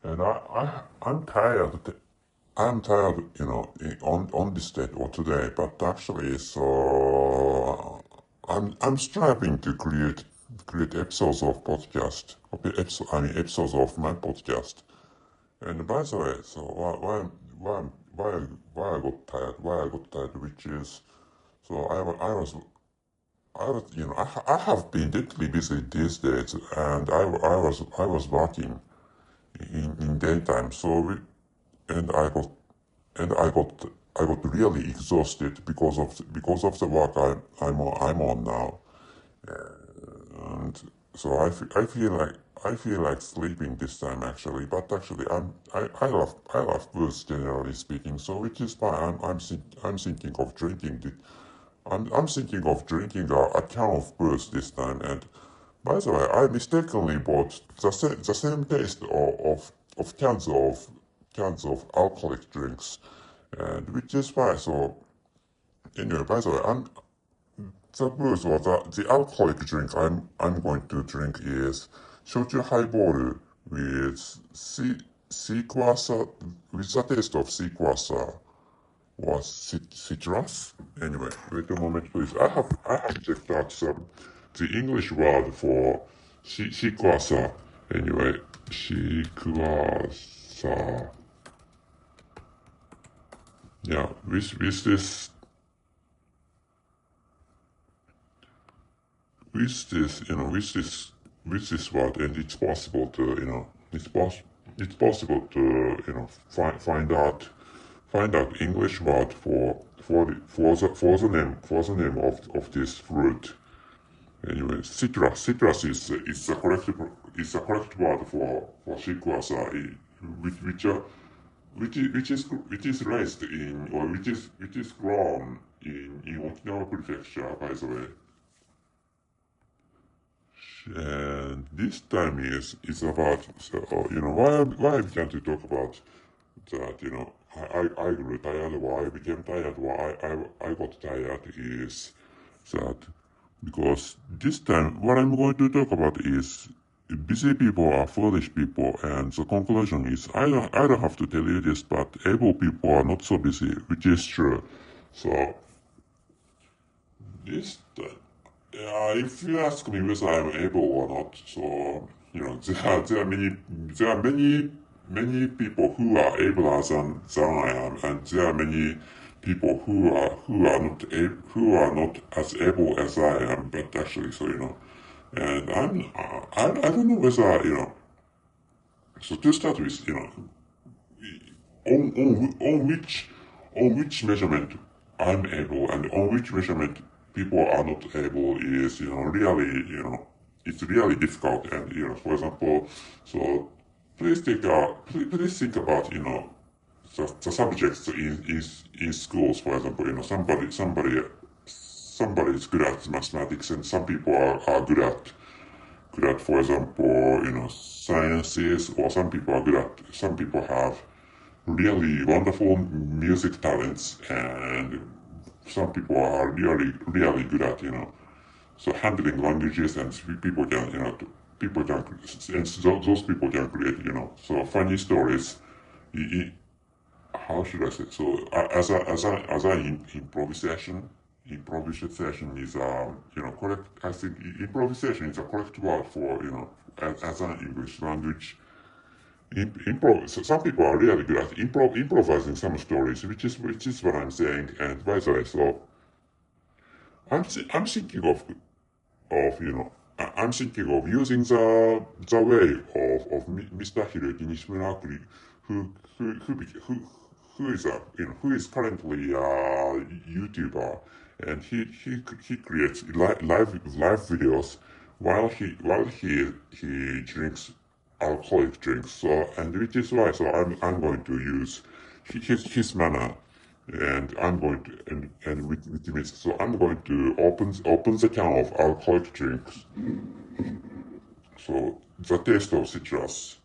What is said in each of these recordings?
And I'm tired. I'm tired, on this date or today. But actually, so I'm striving to create episodes of podcast, episodes of my podcast. And by the way, so why I got tired? Why I got tired? Which is so I have been deeply busy these days, and I was working in daytime. And I got and I got really exhausted because of the work I'm on now. And so I feel like sleeping this time actually. But actually I love booze generally speaking. So which is why I'm thinking of drinking the I'm thinking of drinking a can of booze this time. And by the way, I mistakenly bought the same taste of cans of alcoholic drinks, and which is why. So anyway, by the way, the booze or the alcoholic drink I'm going to drink is shochu highball with sequasa with the taste of sequasa or citrus. Anyway, wait a moment, please. I have checked out the English word for sequasa. Anyway, sequasa. Yeah, with this word, and it's possible to it's possible to find out English word for the name of this fruit. Anyway, citrus is the correct word for shikuasa, which which is raised in or which is grown in Okinawa Prefecture, by the way. And this time is about why I began to talk about that I grew tired, why I became tired, why I got tired is that because this time what I'm going to talk about is busy people are foolish people, and the conclusion is I don't have to tell you this, but able people are not so busy, which is true. So this if you ask me whether I'm able or not, so there are many people who are able than I am, and there are many people who are not as able as I am. But actually, and I don't know whether So to start with, on which measurement I'm able and on which measurement people are not able is really it's really difficult. And for example, so please think about the subjects in schools. For example, somebody is good at mathematics, and some people are good at, for example, sciences, or some people have really wonderful music talents, and some people are really good at, so handling languages, and people can, people can, and those people can create, so funny stories. I- how should I say? So as a improvisation is correct. I think improvisation is a correct word for as an English language. So some people are really good at improvising some stories, which is what I'm saying. And by the way, so I'm thinking I'm thinking of using the way of Mr. Hiroki Nishimurakuri, who who is a who is currently a YouTuber, and he creates live videos while he drinks alcoholic drinks. So, and which is why I'm going to use his manner, and I'm going to and with this, so I'm going to open the can of alcoholic drinks. So the taste of citrus,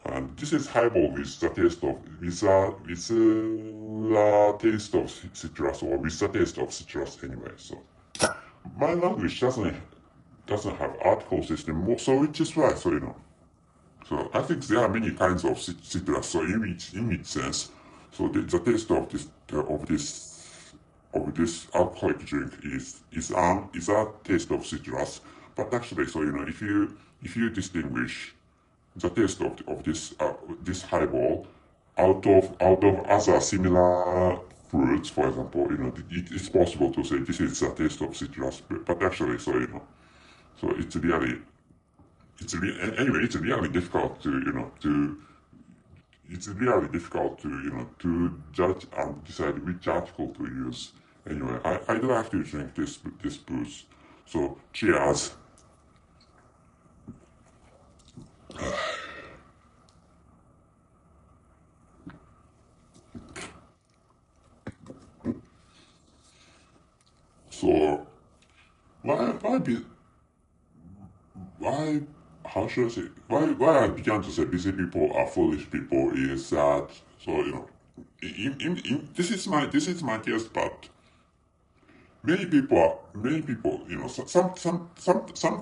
and this is highball with the taste of with the taste of citrus, or with the taste of citrus anyway. So my language doesn't have article system, so which is why, So I think there are many kinds of citrus. So in which sense, so the taste of this alcoholic drink is a taste of citrus. But actually, so if you distinguish the taste of this highball out of other similar fruits, for example, it's possible to say this is the taste of citrus. But actually, so anyway, it's really difficult to judge and decide which article to use. Anyway, I'd like to drink this booze. So cheers. So why how should I say why I began to say busy people are foolish people is that, so this is my guess, but many people some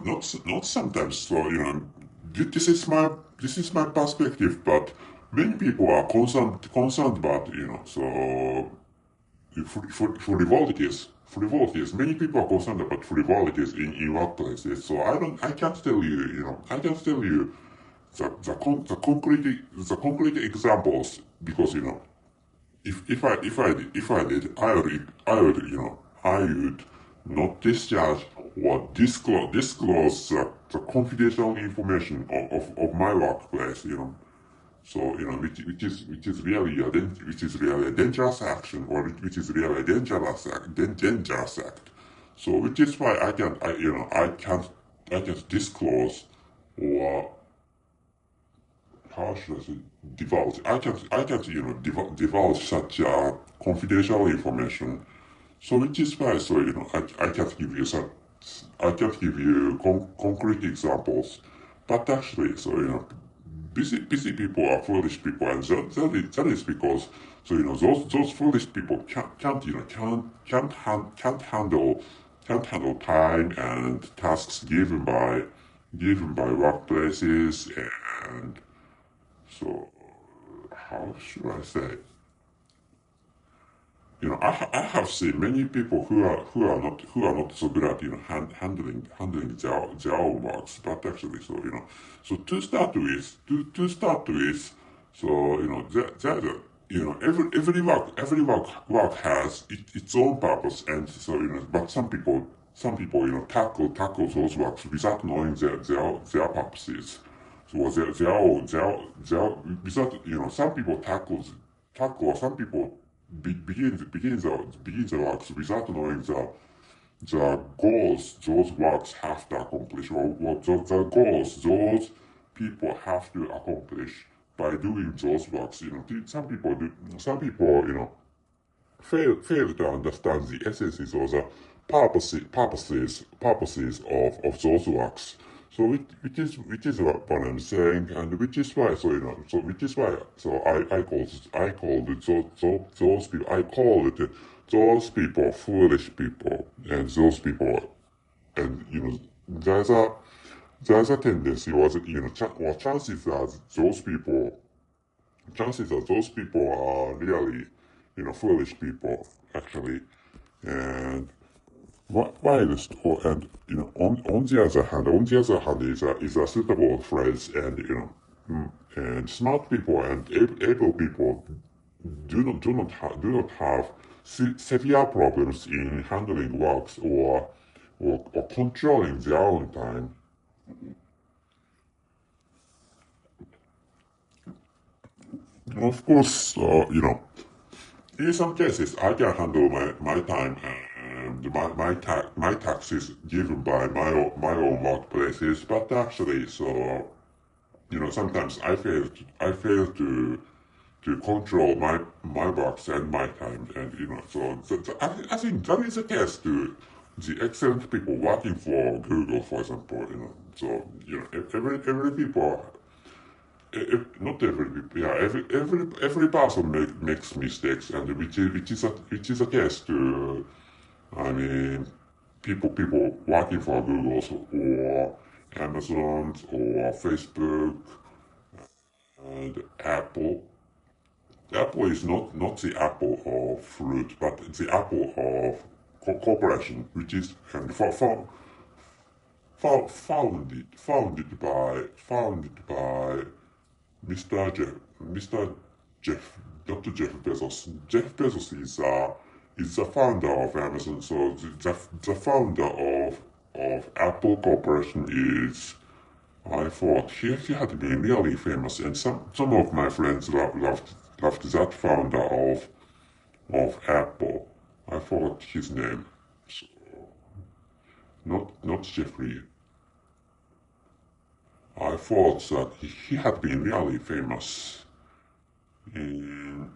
not sometimes, so this is my perspective, but many people are concerned about, so frivolities. Many people are concerned about frivolities in workplaces. So I can't tell you, I can't tell you the concrete examples, because if I did, I would not discharge or disclose the confidential information of my workplace. So which is really a dangerous action, or which is really a dangerous act. So which is why I can't disclose, or how should I say, divulge. I can't divulge such confidential information. So which is why, so I can't give you concrete examples. But actually, so busy people are foolish people, and that is because, so those foolish people can't handle time and tasks given by workplaces. And so, how should I say, I have seen many people who are not so good at handling their own works. But actually, so so to start with, so every work has its own purpose. And so but some people tackle those works without knowing their purposes. So without, some people some people begins the works without knowing the goals those works have to accomplish, or what the goals those people have to accomplish by doing those works. Some people fail to understand the essences or the purposes of those works. So which is what I'm saying, and which is why, so which is why, so I called it, those people, I call it those people foolish people. And those people, and there's a tendency, or chances are those people are really foolish people, actually. And whilst, and on the other hand is a suitable phrase. And and smart people and able people do not have severe problems in handling works, or controlling their own time. Of course, in some cases, I can handle my time and my taxes given by my own workplaces. But actually, so sometimes I fail to control my works and my time. And so I think that is the case to the excellent people working for Google, for example. So every people, not every people, yeah, every person makes mistakes. And which is a case to, I mean, people working for Google, or Amazon, or Facebook, and apple. Apple is not the apple of fruit, but the apple of corporation, which is founded by Mr. Jeff, Dr. Jeff Bezos. Jeff Bezos is the founder of Amazon. So the founder of Apple Corporation is. I thought he had been really famous, and some of my friends loved that founder of Apple. I forgot his name. So, not Jeffrey. I thought that he had been really famous in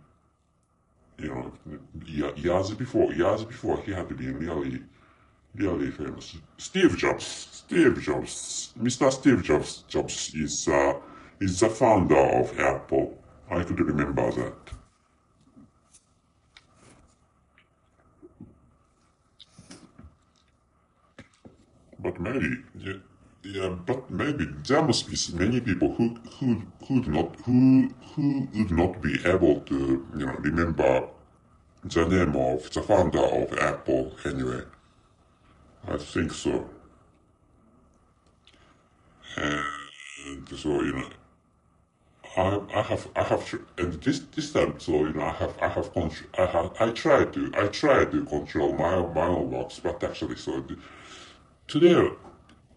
years before he had been really famous. Mr. Steve Jobs is the founder of Apple. I could remember that. But maybe there must be many people who would not be able to remember the name of the founder of Apple anyway. I think so. And so and this time, so I try to control my own works, but actually, so today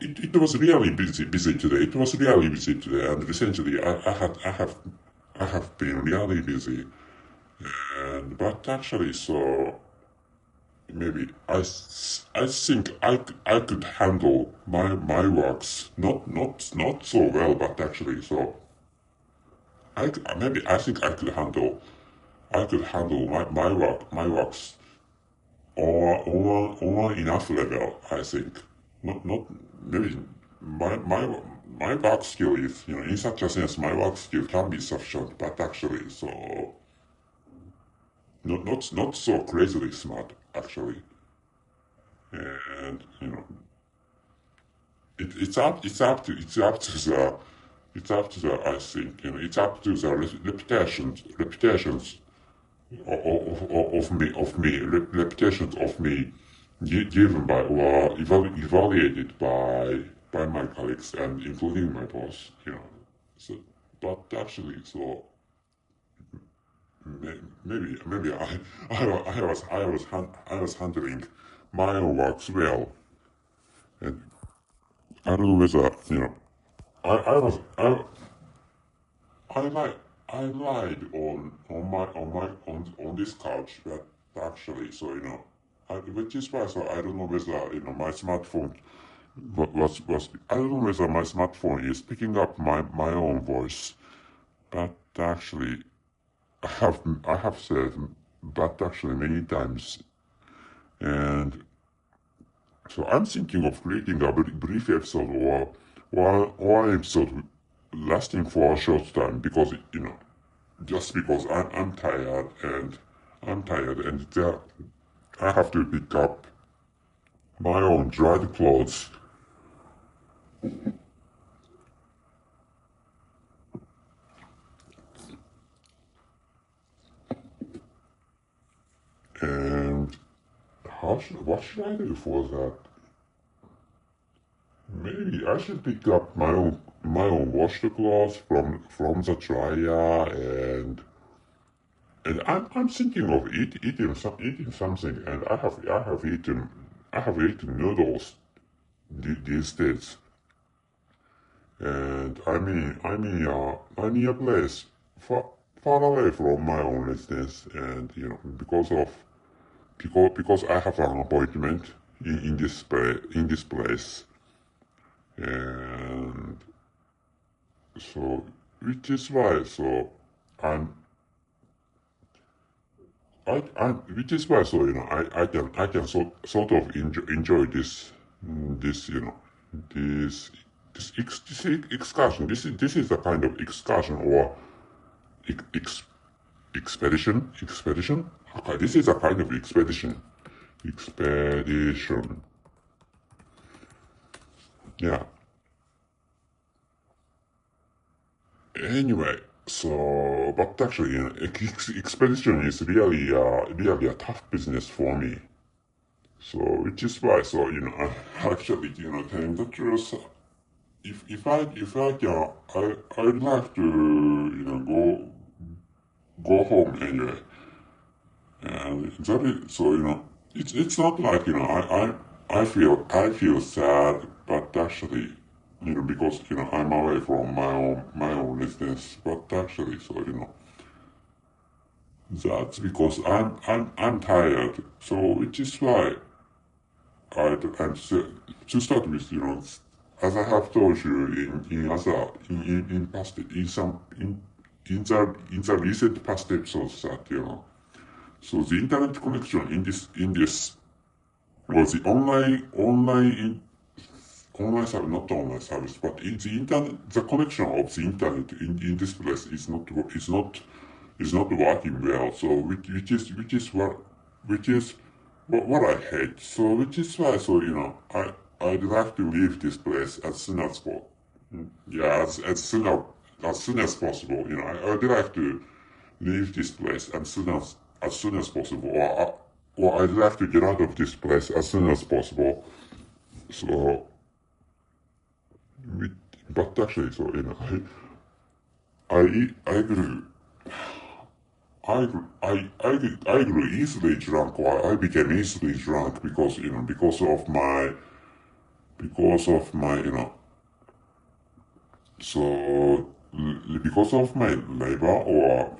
it was really busy today. It was really busy today, and essentially I have been really busy, and but actually, so maybe I think I could handle my works not so well, but actually, so maybe I think I could handle my works on enough level. I think not maybe my work skill is in such a sense my work skill can be sufficient, but actually so not so crazily smart actually, and it's up to the I think it's up to the reputations reputations of me given by or evaluated by my colleagues and including my boss. So but actually so maybe I was handling my own works well, and I don't know whether I was I lied I lied on this couch, but actually so which is why so I don't know whether my smartphone was I don't know whether my smartphone is picking up my own voice, but actually I have said but actually many times, and so I'm thinking of creating a brief episode or an episode lasting for a short time because just because I'm tired and there I have to pick up my own dried clothes, and what should I do for that? Maybe I should pick up my own washed clothes from the dryer, and I'm thinking of eating something, and I have eaten noodles these days, and I'm in a place far away from my own residence, and because I have an appointment in this place, and so which is why so I'm which is why so I can sort of enjoy this this excursion. This is a kind of excursion or ex, expedition. Okay, this is a kind of expedition. Yeah. Anyway, So, but actually, expedition is really a tough business for me. So, which is why, so, actually, telling the truth, if I can, I'd like to, go home anyway. And that is, so, it's not like, I feel sad, but actually, because, I'm away from my own residence, but actually, so, that's because I'm tired. So, which is why to start with, as I have told you in other in past in some in the recent past episodes that so the internet connection in this was the online service, not online service, but in the internet, the connection of the internet in this place is not working well. So which is what I hate. So which is why, so I'd like to leave this place as soon as possible. Yeah, as soon as possible. I'd like to leave this place as soon as possible, or I'd like to get out of this place as soon as possible. So, with, but actually, so I grew I grew easily drunk, or I became easily drunk because because of my so because of my labor, or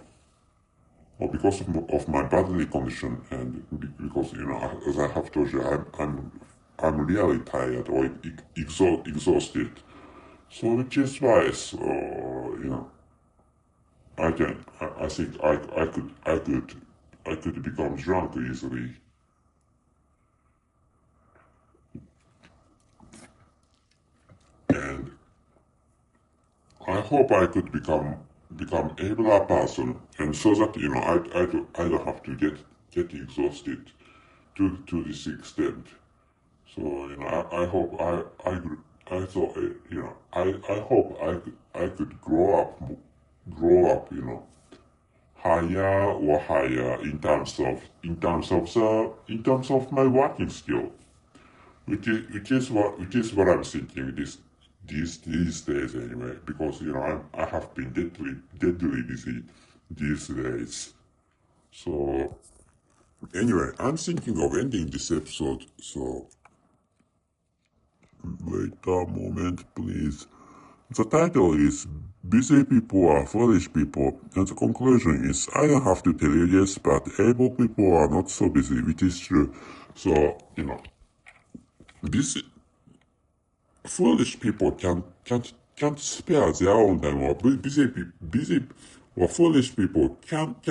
because of my bodily condition, and because as I have told you, I'm really tired, or exhausted. So which is why, so I think I could become drunk easily. And I hope I could become abler person, and so that I don't have to get exhausted to this extent. So I hope I thought I hope I could grow up higher in terms of my working skill, which is what I'm thinking these days anyway, because I have been deadly busy these days. So anyway, I'm thinking of ending this episode. So wait a moment, please. The title is Busy People Are Foolish People, and the conclusion is I don't have to tell you this, but able people are not so busy, which is true. So, busy, foolish people can't spare their own time, or or foolish people can't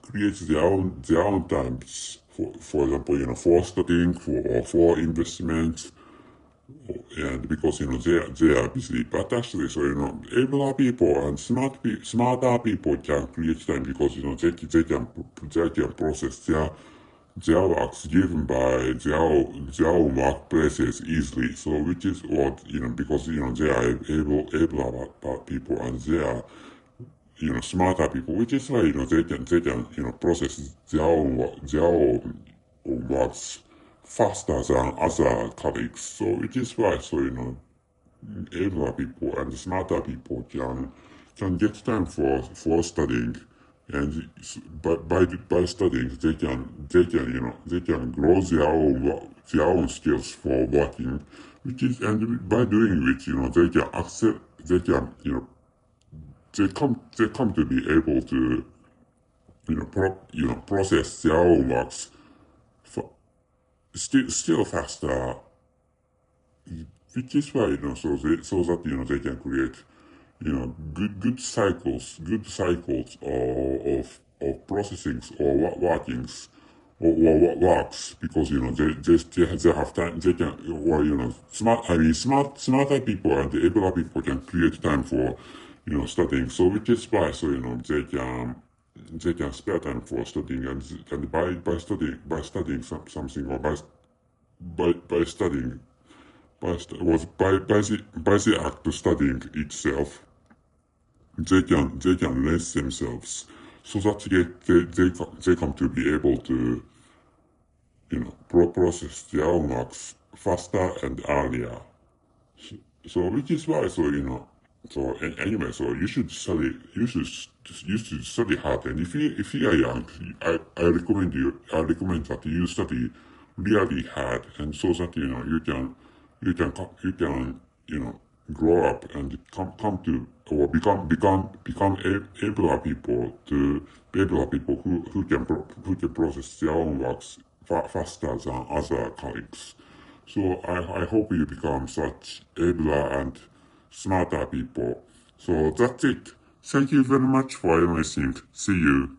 create their own times, for example, for studying, for investments, and because they are busy. But actually, so abler people and smarter people can create time, because they can process their works given by their own workplaces easily. So which is what because they are abler people, and they are smarter people, which is why they can process their own works faster than other colleagues. So which is why, so abler people and smarter people can get time for studying, and by studying they can grow their own skills for working, which is, and by doing which they can accept they can they come to be able to process their own works fa- still faster, which is why so that they can create good cycles of processings, or workings, or works, because they have time, they can, or smarter people and the abler people can create time for studying. So which is why, so they can spare time for studying, and by studying something, or by studying by the act of studying itself, they can rest themselves so that they come to be able to process their own works faster and earlier. So which is why anyway, so you should study hard, and if you are young, I recommend that you study really hard, and so that you can grow up and come to or become able people who can process their own works faster than other colleagues. So I hope you become such abler and smarter people. So that's it. Thank you very much for listening. See you.